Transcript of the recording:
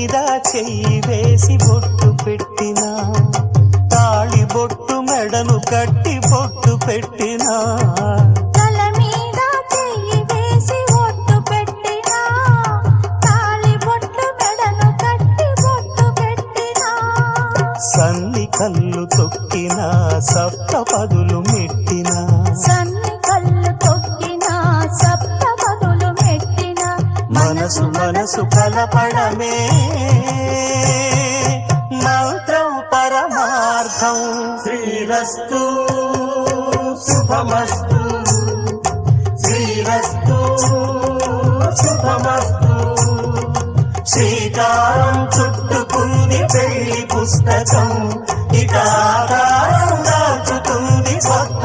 మీద చెయ్యి వేసి బొట్టు పెట్టినా, తాళి బొట్టు మెడను కట్టి బొట్టు పెట్టినా, తల మీద చెయ్యి వేసి బొట్టు పెట్టినా, తాళి బొట్టు మెడను కట్టి బొట్టు పెట్టినా, సన్ని కళ్ళు తొక్కినా సప్త పదులు మెట్టినా, సన్ని కళ్ళు తొక్కినా సప్త పదులు మెట్టినా, మనసు మనసు కలపడమే మంత్రం పరమార్థం. శ్రీరస్తు శుభమస్తు, శ్రీరస్తు శుభమస్తు. శ్రీకారం చుట్టుకుంది పెళ్లి పుస్తకం, ఇక ఆకారం దాచుతుంది కొత్త